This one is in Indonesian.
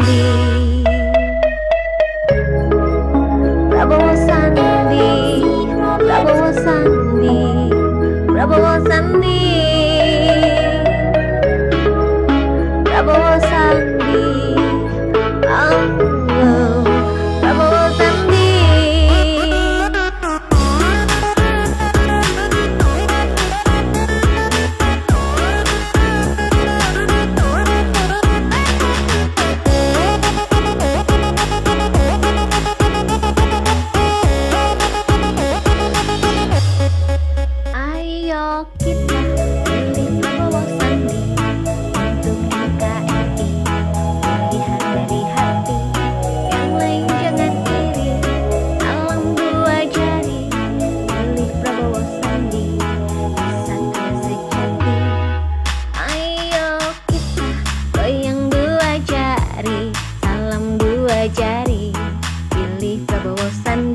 Sandi, Prabowo Sandi, Prabowo Sandi, Prabowo Sandi, Prabowo Sandi, oh, Prabowo Sandi. Ayo kita pilih Prabowo Sandi untuk NKRI. Lihat dari hati, yang lain jangan iri. Salam dua jari, pilih Prabowo Sandi, Satria sejati. Ayo kita goyang dua jari, salam dua jari, pilih Prabowo Sandi.